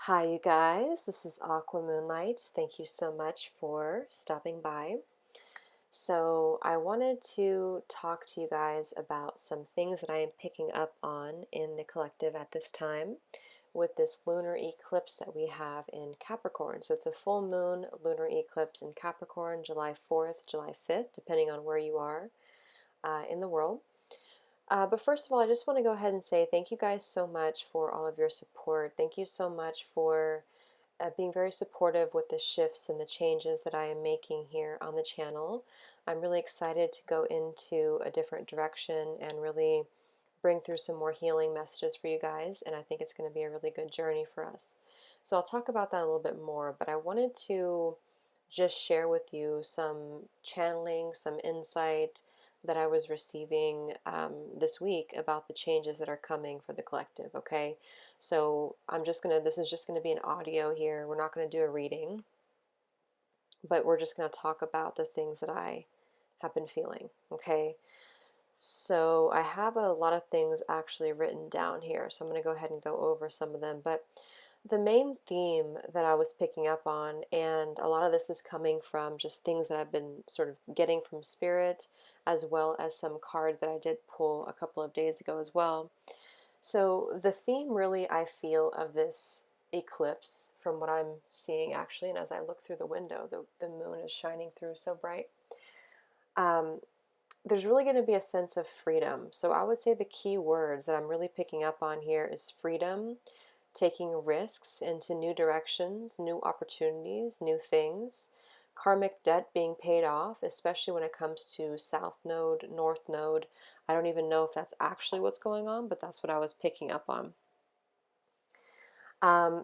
Hi, you guys. This is Aqua Moonlight. Thank you so much for stopping by. So, I wanted to talk to you guys about some things that I am picking up on in the collective at this time with this lunar eclipse that we have in Capricorn. So, it's a full moon lunar eclipse in Capricorn, July 4th, July 5th, depending on where you are in the world. But first of all, I just want to go ahead and say thank you guys so much for all of your support. Thank you so much for being very supportive with the shifts and the changes that I am making here on the channel. I'm really excited to go into a different direction and really bring through some more healing messages for you guys, and I think it's going to be a really good journey for us. So I'll talk about that a little bit more, but I wanted to just share with you some channeling, some insight that I was receiving this week about the changes that are coming for the collective, okay? So this is just gonna be an audio here. We're not gonna do a reading, but we're just gonna talk about the things that I have been feeling, okay? So I have a lot of things actually written down here, so I'm gonna go ahead and go over some of them, but the main theme that I was picking up on, and a lot of this is coming from just things that I've been sort of getting from spirit, as well as some cards that I did pull a couple of days ago as well. So the theme really I feel of this eclipse, from what I'm seeing actually, and as I look through the window, the moon is shining through so bright. Um, there's really going to be a sense of freedom. So I would say the key words that I'm really picking up on here is freedom, taking risks into new directions, new opportunities, new things, karmic debt being paid off, especially when it comes to South Node, North Node. I don't even know if that's actually what's going on, but that's what I was picking up on.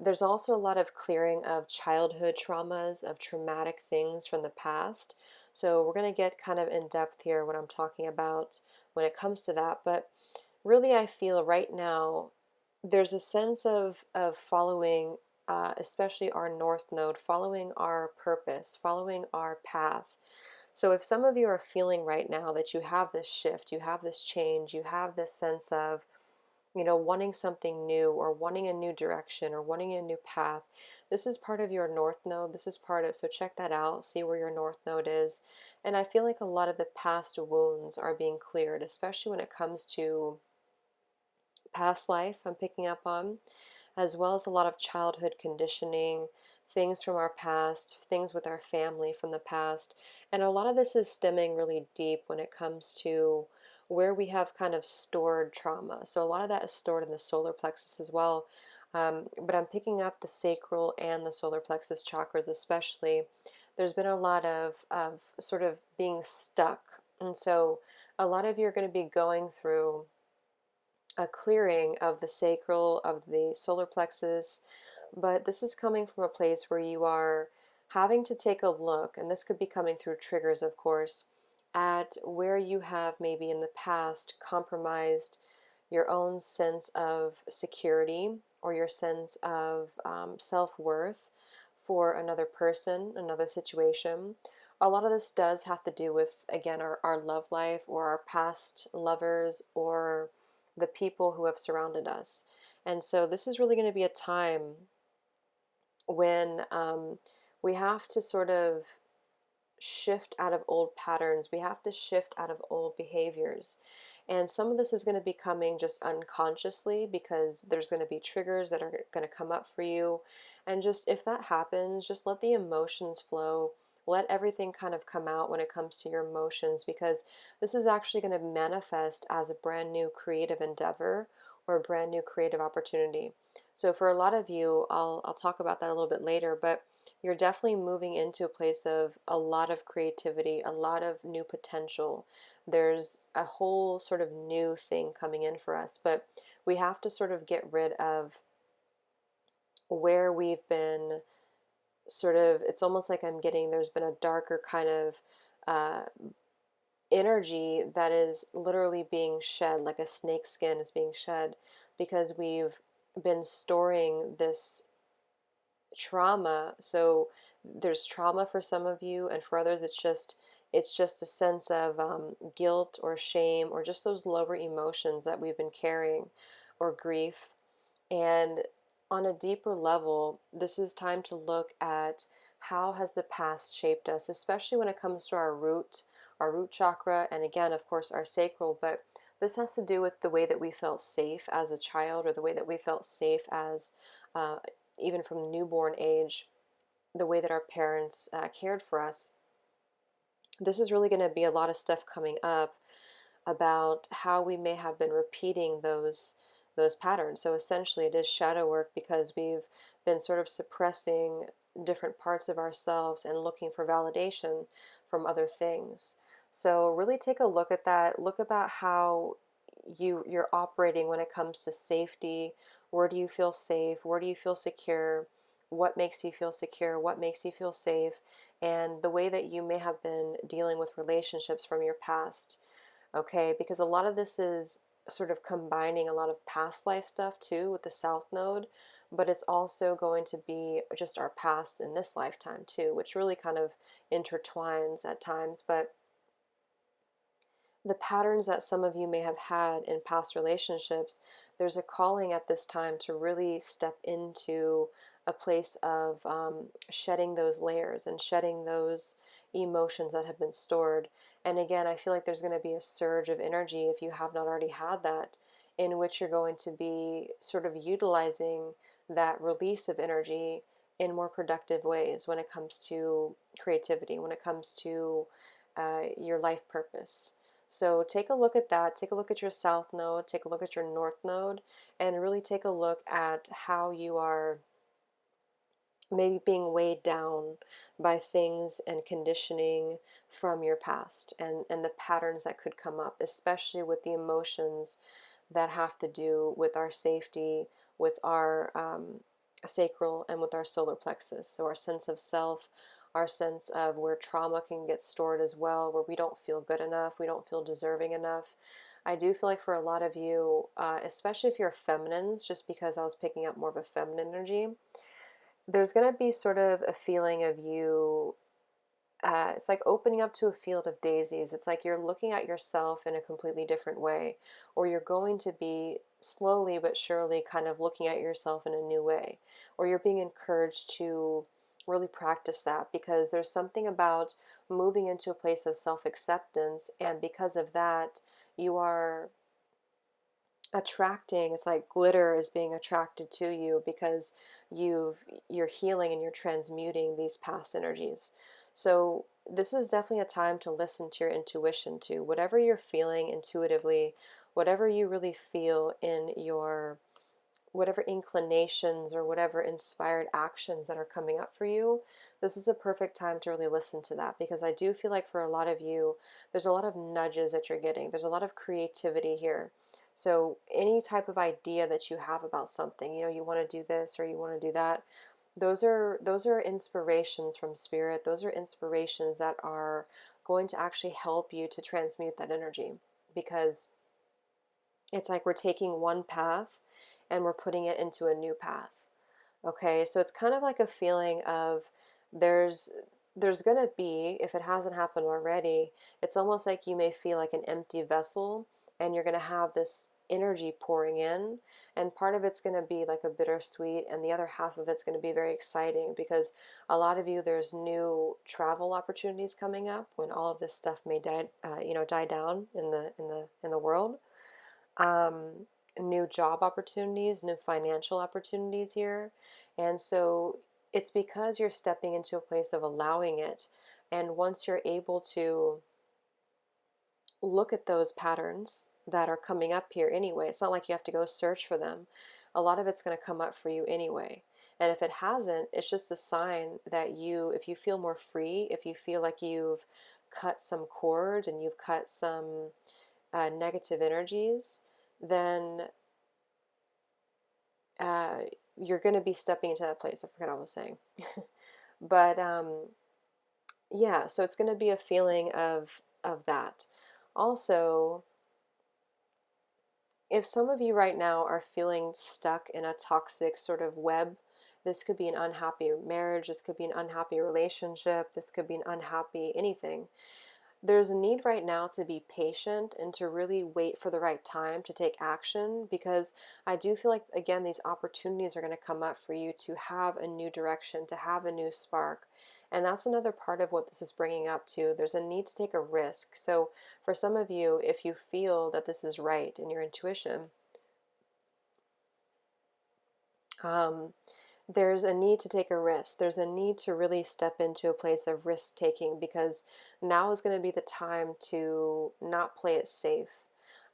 There's also a lot of clearing of childhood traumas, of traumatic things from the past. So we're going to get kind of in depth here when I'm talking about when it comes to that. But really, I feel right now there's a sense of following, especially our North Node, following our purpose, following our path. So if some of you are feeling right now that you have this shift, you have this change, you have this sense of wanting something new or wanting a new direction or wanting a new path. This is part of your North Node. This is part of, so check that out, see where your North Node is. And I feel like a lot of the past wounds are being cleared, especially when it comes to past life, I'm picking up on, as well as a lot of childhood conditioning, things from our past, things with our family from the past. And a lot of this is stemming really deep when it comes to where we have kind of stored trauma. So a lot of that is stored in the solar plexus as well. But I'm picking up the sacral and the solar plexus chakras, especially. There's been a lot of sort of being stuck. And so a lot of you are going to be going through a clearing of the sacral, of the solar plexus, but this is coming from a place where you are having to take a look, and this could be coming through triggers, of course, at where you have maybe in the past compromised your own sense of security or your sense of self-worth for another person, another situation. A lot of this does have to do with, again, our love life or our past lovers or the people who have surrounded us. And so this is really going to be a time when we have to sort of shift out of old patterns. We have to shift out of old behaviors. And some of this is going to be coming just unconsciously because there's going to be triggers that are going to come up for you. And just if that happens, just let the emotions flow. Let everything kind of come out when it comes to your emotions because this is actually going to manifest as a brand new creative endeavor or a brand new creative opportunity. So for a lot of you, I'll talk about that a little bit later, but you're definitely moving into a place of a lot of creativity, a lot of new potential. There's a whole sort of new thing coming in for us, but we have to sort of get rid of where we've been sort of, it's almost like there's been a darker kind of uh, energy that is literally being shed, like a snake skin is being shed because we've been storing this trauma. So there's trauma for some of you, and for others, it's just a sense of guilt or shame or just those lower emotions that we've been carrying, or grief. And on a deeper level, this is time to look at how has the past shaped us, especially when it comes to our root chakra, and again, of course, our sacral. But this has to do with the way that we felt safe as a child, or the way that we felt safe as uh, even from newborn age, the way that our parents cared for us. This is really going to be a lot of stuff coming up about how we may have been repeating those patterns. So essentially it is shadow work because we've been sort of suppressing different parts of ourselves and looking for validation from other things. So really take a look at that. Look about how you're operating when it comes to safety. Where do you feel safe? Where do you feel secure? What makes you feel secure? What makes you feel safe? And the way that you may have been dealing with relationships from your past. Okay, because a lot of this is sort of combining a lot of past life stuff too with the South Node, but it's also going to be just our past in this lifetime too, which really kind of intertwines at times. But the patterns that some of you may have had in past relationships, there's a calling at this time to really step into a place of shedding those layers and shedding those emotions that have been stored. And again, I feel like there's going to be a surge of energy, if you have not already had that, in which you're going to be sort of utilizing that release of energy in more productive ways when it comes to creativity, when it comes to your life purpose. So take a look at that. Take a look at your South Node. Take a look at your North Node. And really take a look at how you are maybe being weighed down by things and conditioning from your past, and the patterns that could come up, especially with the emotions that have to do with our safety, with our sacral, and with our solar plexus. So our sense of self, our sense of where trauma can get stored as well, where we don't feel good enough, we don't feel deserving enough. I do feel like for a lot of you, especially if you're feminines, just because I was picking up more of a feminine energy, there's going to be sort of a feeling of you, it's like opening up to a field of daisies. It's like you're looking at yourself in a completely different way, or you're going to be slowly but surely kind of looking at yourself in a new way, or you're being encouraged to really practice that, because there's something about moving into a place of self-acceptance, and because of that, you are attracting, it's like glitter is being attracted to you because you're healing and you're transmuting these past energies. So this is definitely a time to listen to your intuition too. Whatever you're feeling intuitively, whatever you really feel in your whatever inclinations or whatever inspired actions that are coming up for you, this is a perfect time to really listen to that, because I do feel like for a lot of you, there's a lot of nudges that you're getting. There's a lot of creativity here. So any type of idea that you have about something, you want to do this or you want to do that, those are inspirations from spirit. Those are inspirations that are going to actually help you to transmute that energy, because it's like we're taking one path and we're putting it into a new path. Okay, so it's kind of like a feeling of there's there's going to be, if it hasn't happened already, it's almost like you may feel like an empty vessel, and you're going to have this energy pouring in, and part of it's going to be like a bittersweet, and the other half of it's going to be very exciting, because a lot of you, there's new travel opportunities coming up when all of this stuff may die down in the world. um, New job opportunities, new financial opportunities here. And so it's because you're stepping into a place of allowing it. And once you're able to look at those patterns that are coming up here anyway, it's not like you have to go search for them. A lot of it's going to come up for you anyway. And if it hasn't, it's just a sign that if you feel more free, if you feel like you've cut some cords and you've cut some negative energies, then uh, you're going to be stepping into that place. I forgot what I was saying. But yeah, so it's going to be a feeling of that. Also, if some of you right now are feeling stuck in a toxic sort of web, this could be an unhappy marriage, this could be an unhappy relationship, this could be an unhappy anything. there's a need right now to be patient and to really wait for the right time to take action, because I do feel like, again, these opportunities are going to come up for you to have a new direction, to have a new spark. And that's another part of what this is bringing up too. There's a need to take a risk. So for some of you, if you feel that this is right in your intuition, um, there's a need to take a risk. There's a need to really step into a place of risk taking, because now is going to be the time to not play it safe.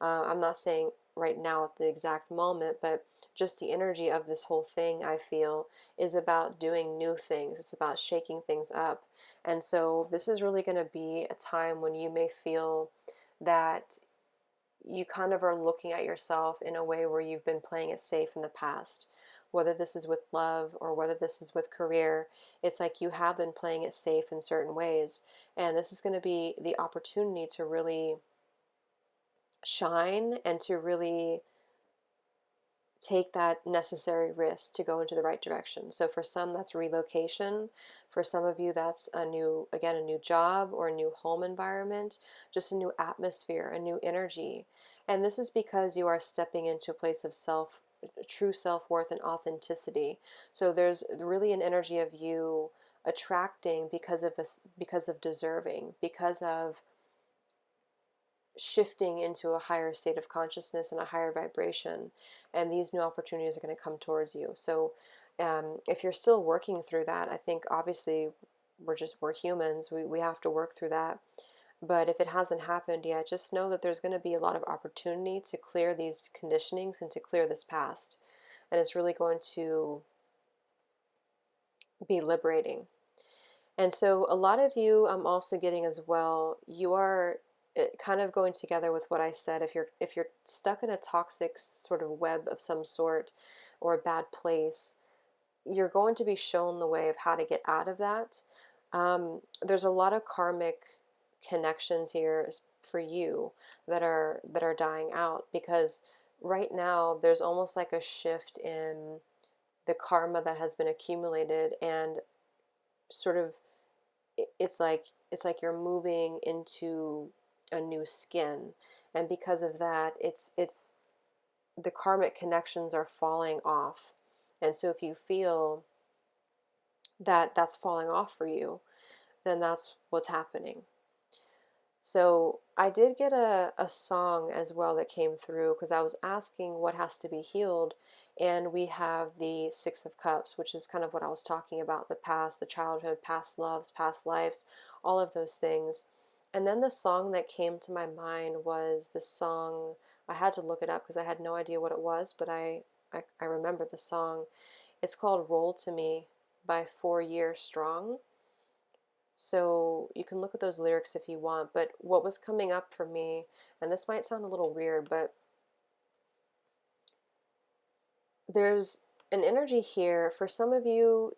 I'm not saying right now at the exact moment, but just the energy of this whole thing, I feel, is about doing new things. It's about shaking things up. And so this is really going to be a time when you may feel that you kind of are looking at yourself in a way where you've been playing it safe in the past. Whether this is with love or whether this is with career, it's like you have been playing it safe in certain ways. And this is going to be the opportunity to really shine and to really take that necessary risk to go into the right direction. So for some, that's relocation. For some of you, that's a new, again, a new job or a new home environment, just a new atmosphere, a new energy. And this is because you are stepping into a place of true self-worth and authenticity. So there's really an energy of you attracting because of this, because of deserving, because of shifting into a higher state of consciousness and a higher vibration, and these new opportunities are going to come towards you. So if you're still working through that, I think obviously we're humans, we have to work through that. But if it hasn't happened yet, just know that there's going to be a lot of opportunity to clear these conditionings and to clear this past, and it's really going to be liberating. And so a lot of you, I'm also getting as well, you are kind of going together with what I said. If you're stuck in a toxic sort of web of some sort or a bad place, you're going to be shown the way of how to get out of that. There's a lot of karmic connections here for you that are dying out, because right now there's almost like a shift in the karma that has been accumulated, and sort of it's like you're moving into a new skin, and because of that, it's the karmic connections are falling off. And so if you feel that that's falling off for you, then that's what's happening. So I did get a song as well that came through, because I was asking what has to be healed. And we have the Six of Cups, which is kind of what I was talking about, the past, the childhood, past loves, past lives, all of those things. And then the song that came to my mind was the song, I had to look it up because I had no idea what it was, but I remember the song. It's called Roll to Me by 4 Year Strong. So you can look at those lyrics if you want, but what was coming up for me, and this might sound a little weird, but there's an energy here for some of you.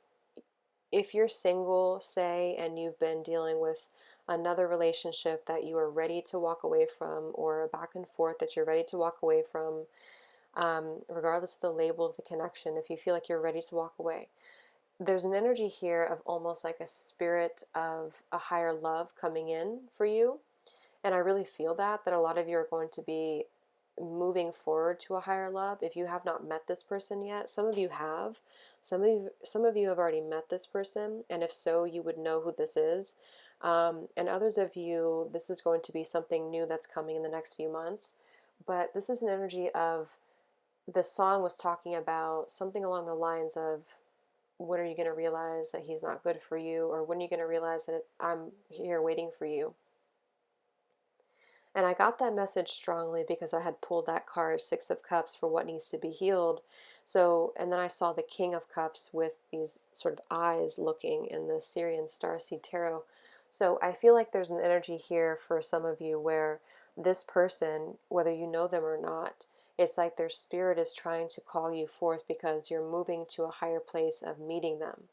If you're single, say, and you've been dealing with another relationship that you are ready to walk away from, or a back and forth that you're ready to walk away from, regardless of the label of the connection, if you feel like you're ready to walk away, there's an energy here of almost like a spirit of a higher love coming in for you. And I really feel that a lot of you are going to be moving forward to a higher love. If you have not met this person yet, some of you have. Some of you have already met this person, and if so, you would know who this is. And others of you, this is going to be something new that's coming in the next few months. But this is an energy of, the song was talking about something along the lines of, when are you going to realize that he's not good for you? Or when are you going to realize that I'm here waiting for you? And I got that message strongly because I had pulled that card, Six of Cups, for what needs to be healed. So, and then I saw the King of Cups with these sort of eyes looking in the Syrian Starseed Tarot. So I feel like there's an energy here for some of you where this person, whether you know them or not, it's like their spirit is trying to call you forth because you're moving to a higher place of meeting them.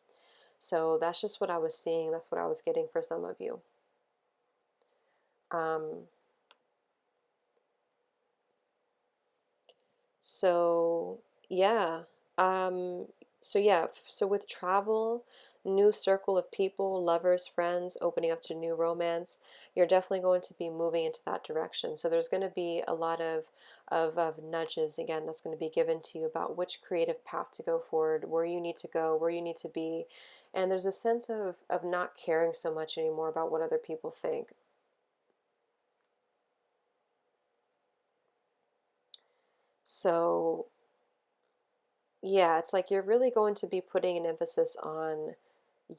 So that's just what I was seeing. That's what I was getting for some of you. Um, So yeah, um, so with travel, new circle of people, lovers, friends, opening up to new romance, you're definitely going to be moving into that direction. So there's going to be a lot of nudges again that's going to be given to you about which creative path to go forward, where you need to go, where you need to be. And there's a sense of not caring so much anymore about what other people think. So yeah, it's like you're really going to be putting an emphasis on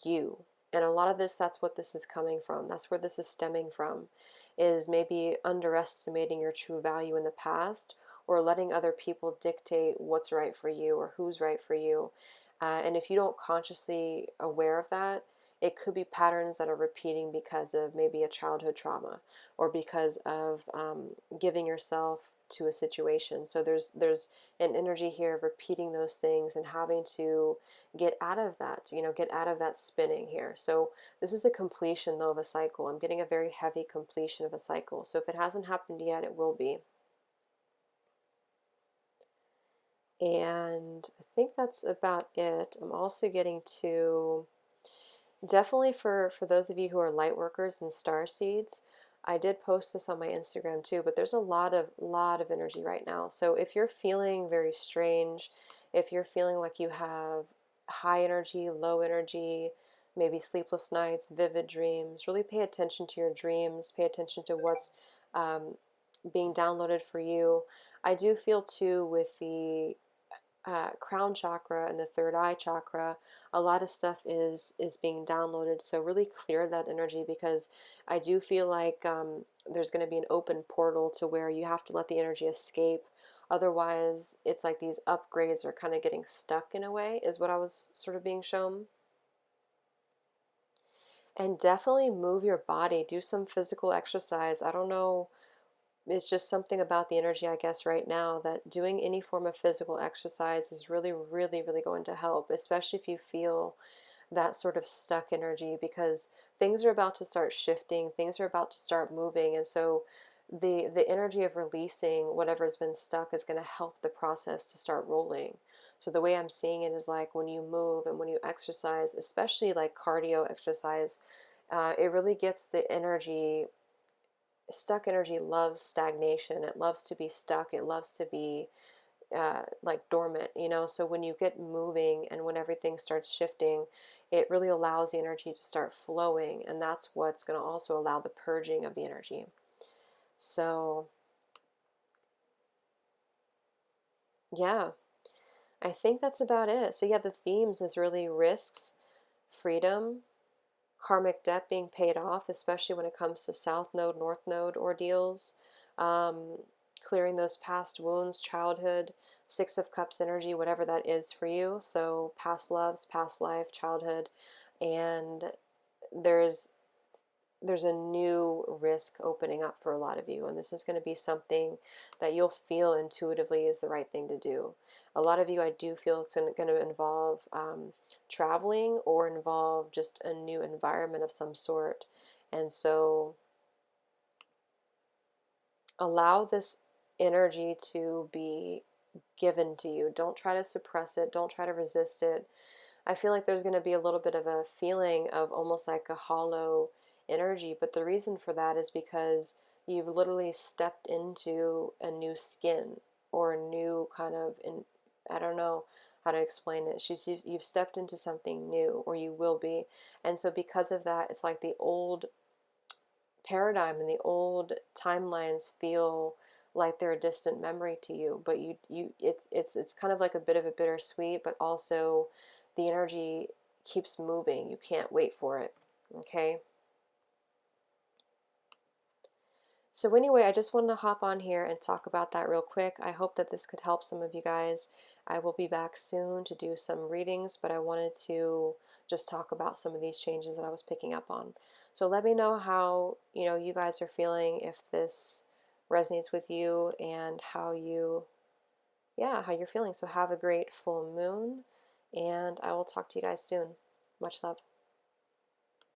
you. And a lot of this, that's what this is coming from. That's where this is stemming from, is maybe underestimating your true value in the past or letting other people dictate what's right for you or who's right for you. And if you don't consciously aware of that, it could be patterns that are repeating because of maybe a childhood trauma or because of giving yourself to a situation. So there's an energy here of repeating those things and having to get out of that, get out of that spinning here. So this is a completion though of a cycle. I'm getting a very heavy completion of a cycle. So if it hasn't happened yet, it will be. And I think that's about it. I'm also getting to definitely for those of you who are light workers and star seeds. I did post this on my Instagram too, but there's a lot of energy right now. So if you're feeling very strange, if you're feeling like you have high energy, low energy, maybe sleepless nights, vivid dreams, really pay attention to your dreams, pay attention to what's um, being downloaded for you. I do feel too with the crown chakra and the third eye chakra, a lot of stuff is being downloaded. So really clear that energy, because I do feel like there's going to be an open portal to where you have to let the energy escape. Otherwise, it's like these upgrades are kind of getting stuck in a way, is what I was sort of being shown. And definitely move your body, do some physical exercise. I don't know, it's just something about the energy, I guess, right now that doing any form of physical exercise is really, really, really going to help, especially if you feel that sort of stuck energy, because things are about to start shifting, things are about to start moving. And so the energy of releasing whatever's been stuck is going to help the process to start rolling. So the way I'm seeing it is like when you move and when you exercise, especially like cardio exercise, it really gets the energy. Stuck energy loves stagnation. It loves to be stuck. It loves to be like dormant. So when you get moving and when everything starts shifting, it really allows the energy to start flowing. And that's what's going to also allow the purging of the energy. So, yeah, I think that's about it. So, yeah, the themes is really risks, freedom, karmic debt being paid off, especially when it comes to South Node, North Node ordeals, um, clearing those past wounds, childhood, Six of Cups energy, whatever that is for you. So past loves, past life, childhood, and there's there's a new risk opening up for a lot of you, and this is going to be something that you'll feel intuitively is the right thing to do. A lot of you, I do feel it's going to involve traveling or involve just a new environment of some sort. And so allow this energy to be given to you. Don't try to suppress it, don't try to resist it. I feel like there's going to be a little bit of a feeling of almost like a hollow energy, but the reason for that is because you've literally stepped into a new skin or a new kind of, I don't know how to explain it. You've stepped into something new, or you will be. And so because of that, it's like the old paradigm and the old timelines feel like they're a distant memory to you, but it's kind of like a bit of a bittersweet, but also the energy keeps moving. You can't wait for it. Okay. So anyway, I just wanted to hop on here and talk about that real quick. I hope that this could help some of you guys. I will be back soon to do some readings, but I wanted to just talk about some of these changes that I was picking up on. So let me know how, you guys are feeling, if this resonates with you, and how you're feeling. So have a great full moon, and I will talk to you guys soon. Much love.